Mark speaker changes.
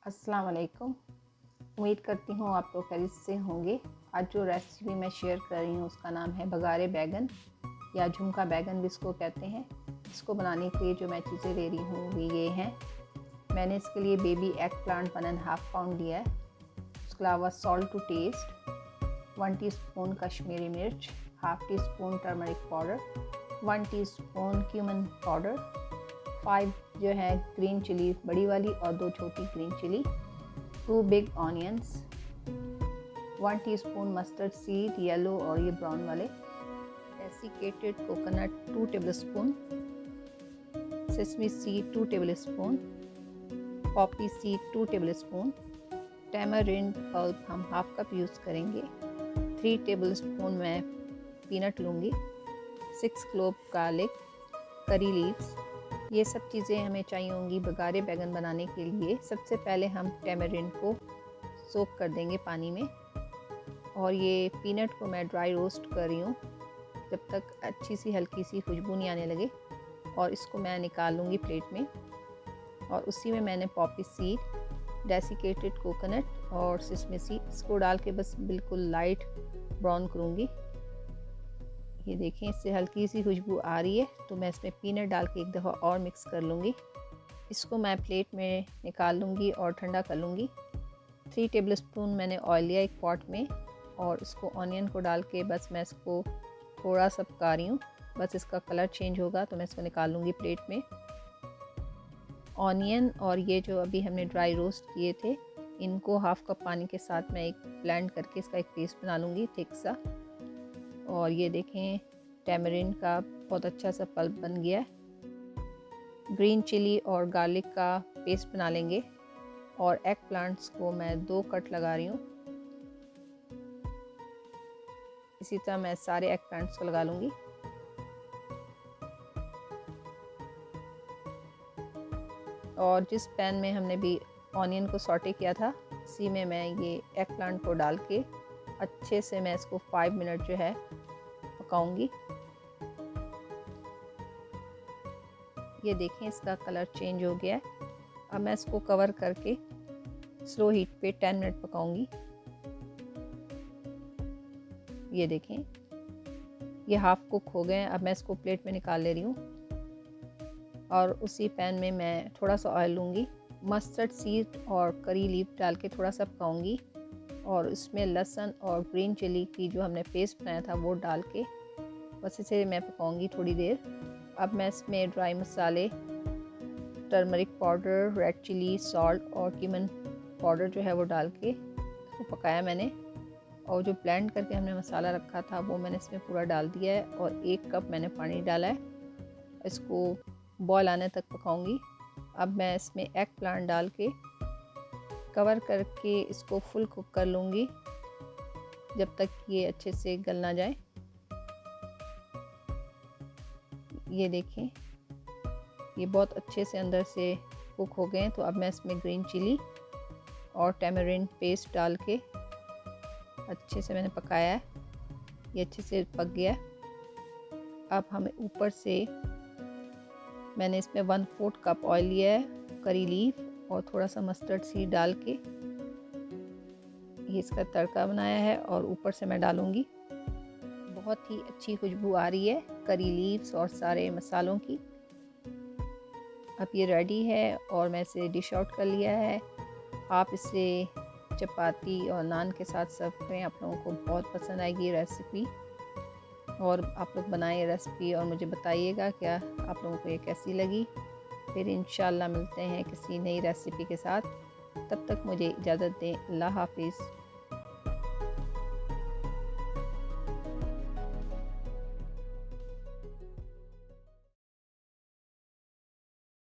Speaker 1: अस्सलाम वालेकुम। उम्मीद करती हूँ आप लोग खैरियत से होंगे। आज जो रेसिपी मैं शेयर कर रही हूँ उसका नाम है बघारे बैगन या झुमका बैगन भी इसको कहते हैं। इसको बनाने के लिए जो मैं चीज़ें ले रही हूँ वो ये हैं। मैंने इसके लिए बेबी एग प्लांट 1.5 पाउंड लिया है। उसके अलावा salt to taste, 1 teaspoon Kashmiri मिर्च, half teaspoon turmeric powder, 1 teaspoon cumin powder, 5 जो है ग्रीन चिली बड़ी वाली और 2 छोटी green chilli, 2 big onions, 1 teaspoon mustard seed yellow और ये ब्राउन वाले, desiccated coconut 2 tablespoon, sesame seed 2 tablespoon, poppy seed 2 tablespoon, tamarind pulp हम हाफ कप यूज़ करेंगे, 3 टेबलस्पून मैं पीनट लूँगी, 6 क्लोव गार्लिक, करी लीव्स। ये सब चीज़ें हमें चाहिए होंगी बघारे बैगन बनाने के लिए। सबसे पहले हम टैमरिंड को सोक कर देंगे पानी में और ये पीनट को मैं ड्राई रोस्ट कर रही हूँ जब तक अच्छी सी हल्की सी खुशबू नहीं आने लगे, और इसको मैं निकाल लूँगी प्लेट में। और उसी में मैंने पॉपी सीड, डेसिकेटेड कोकोनट और सिसमी सीड इसको डाल के बस बिल्कुल लाइट ब्राउन करूँगी। ये देखें इससे हल्की सी खुशबू आ रही है, तो मैं इसमें पीनट डाल के एक दफ़ा और मिक्स कर लूँगी। इसको मैं प्लेट में निकाल लूँगी और ठंडा कर लूँगी। 3 टेबलस्पून मैंने ऑयल लिया एक पॉट में और इसको ऑनियन को डाल के बस मैं इसको थोड़ा सा पका रही हूँ। बस इसका कलर चेंज होगा तो मैं इसको निकाल लूँगी प्लेट में। ऑनियन और ये जो अभी हमने ड्राई रोस्ट किए थे इनको हाफ कप पानी के साथ मैं एक ब्लेंड करके इसका एक पेस्ट बना लूँगी थिक सा। और ये देखें टैमरिंड का बहुत अच्छा सा पल्प बन गया है। ग्रीन चिली और गार्लिक का पेस्ट बना लेंगे और एग प्लांट्स को मैं 2 कट लगा रही हूँ। इसी तरह मैं सारे एग प्लांट्स को लगा लूँगी। और जिस पैन में हमने भी ऑनियन को सॉटे किया था इसी में मैं ये एग प्लांट को डाल के अच्छे से मैं इसको 5 मिनट जो है पकाऊंगी। ये देखें इसका कलर चेंज हो गया है। अब मैं इसको कवर करके स्लो हीट पे 10 मिनट पकाऊंगी। ये देखें ये हाफ कुक हो गए हैं। अब मैं इसको प्लेट में निकाल ले रही हूँ और उसी पैन में मैं थोड़ा सा ऑयल लूँगी, मस्टर्ड सीड और करी लीफ डाल के थोड़ा सा पकाऊंगी और इसमें लहसुन और ग्रीन चिली की जो हमने पेस्ट बनाया था वो डाल के बस इसे मैं पकाऊंगी थोड़ी देर। अब मैं इसमें ड्राई मसाले, turmeric powder, red chilli, salt और क्यूमिन पाउडर जो है वो डाल के इसको पकाया मैंने। और जो ब्लेंड करके हमने मसाला रखा था वो मैंने इसमें पूरा डाल दिया है और 1 कप मैंने पानी डाला है। इसको बॉयल आने तक पकाऊंगी। अब मैं इसमें एग प्लांट डाल के कवर करके इसको फुल कुक कर लूँगी जब तक ये अच्छे से गल ना जाए। ये देखें ये बहुत अच्छे से अंदर से कुक हो गए हैं। तो अब मैं इसमें ग्रीन चिली और टैमरिंड पेस्ट डाल के अच्छे से मैंने पकाया है। ये अच्छे से पक गया। अब हमें ऊपर से मैंने इसमें 1/4 कप ऑयल लिया है, करी लीफ और थोड़ा सा मस्टर्ड सीड डाल के ये इसका तड़का बनाया है और ऊपर से मैं डालूँगी। बहुत ही अच्छी खुशबू आ रही है करी लीव्स और सारे मसालों की। अब ये रेडी है और मैं इसे डिश आउट कर लिया है। आप इसे चपाती और नान के साथ सर्व करें, आप लोगों को बहुत पसंद आएगी ये रेसिपी। और आप लोग बनाएं ये रेसिपी और मुझे बताइएगा क्या आप लोगों को ये कैसी लगी। फिर इंशाल्लाह मिलते हैं किसी नई रेसिपी के साथ। तब तक मुझे इजाज़त दें। अल्लाह हाफिज़।